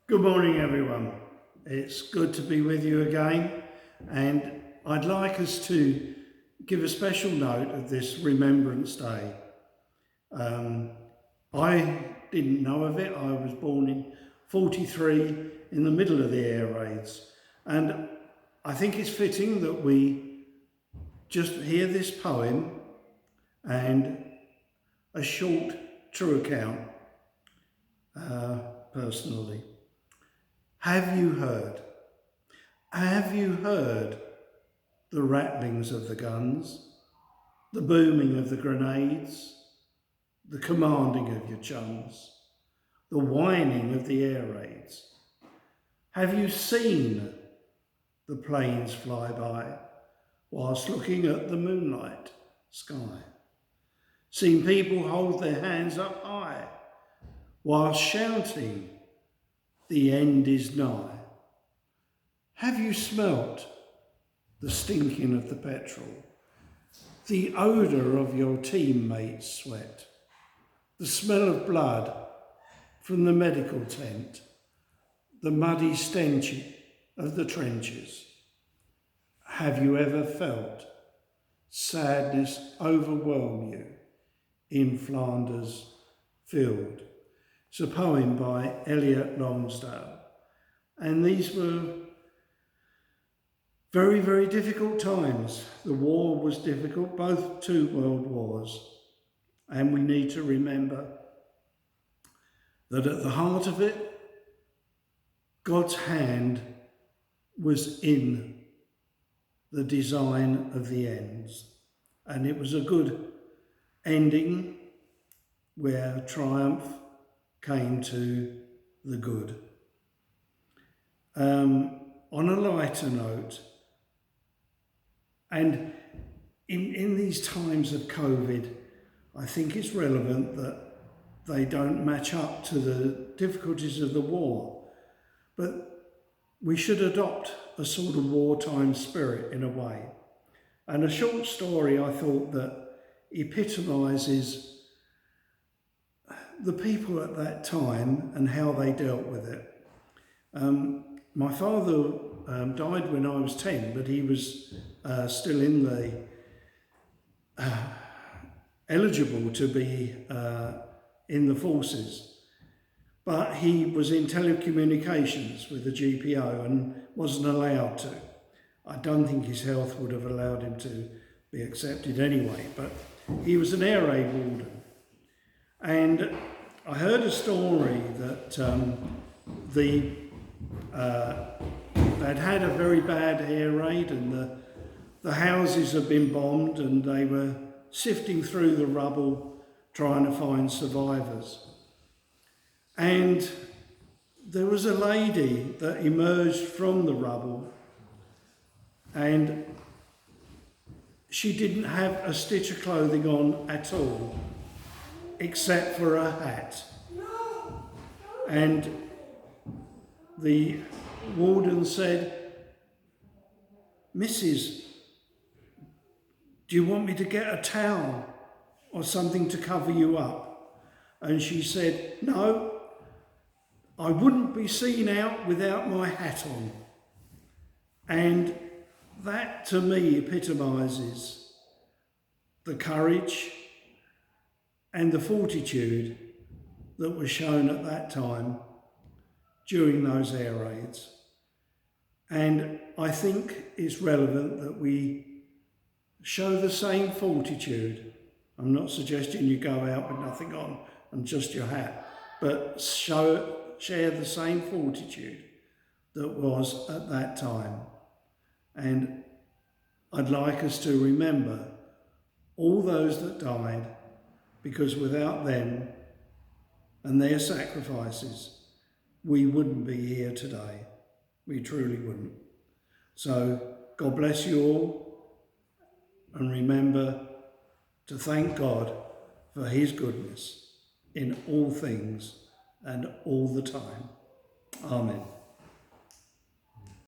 Good morning, everyone. It's good to be with you again, and I'd like us to give a special note of this Remembrance Day. I didn't know of it. I was born in 43 in the middle of the air raids, and I think it's fitting that we just hear this poem and a short true account personally. Have you heard? Have you heard the rattlings of the guns, the booming of the grenades, the commanding of your chums, the whining of the air raids? Have you seen the planes fly by whilst looking at the moonlight sky? Seen people hold their hands up high whilst shouting, "The end is nigh"? Have you smelt the stinking of the petrol, the odour of your teammates' sweat, the smell of blood from the medical tent, the muddy stench of the trenches? Have you ever felt sadness overwhelm you in Flanders Field? It's a poem by Elliot Lonsdale, and these were very, very difficult times. The war was difficult, both two world wars, and we need to remember that at the heart of it, God's hand was in the design of the ends, and it was a good ending where triumph came to the good. On a lighter note, and in these times of COVID, I think it's relevant that they don't match up to the difficulties of the war, but we should adopt a sort of wartime spirit in a way. And a short story I thought that epitomises the people at that time and how they dealt with it. My father died when I was 10, but he was still in the eligible to be in the forces, but he was in telecommunications with the GPO and wasn't allowed to. I don't think his health would have allowed him to be accepted anyway, but he was an air raid warden. And I heard a story that they'd had a very bad air raid, and the houses had been bombed, and they were sifting through the rubble trying to find survivors. And there was a lady that emerged from the rubble, and she didn't have a stitch of clothing on at all, except for a hat. And the warden said, "Mrs, do you want me to get a towel or something to cover you up?" And she said, "No, I wouldn't be seen out without my hat on." And that to me epitomises the courage and the fortitude that was shown at that time during those air raids. And I think it's relevant that we show the same fortitude. I'm not suggesting you go out with nothing on and just your hat, but share the same fortitude that was at that time. And I'd like us to remember all those that died, because without them and their sacrifices, we wouldn't be here today. We truly wouldn't. So God bless you all, and remember to thank God for his goodness in all things and all the time. Amen.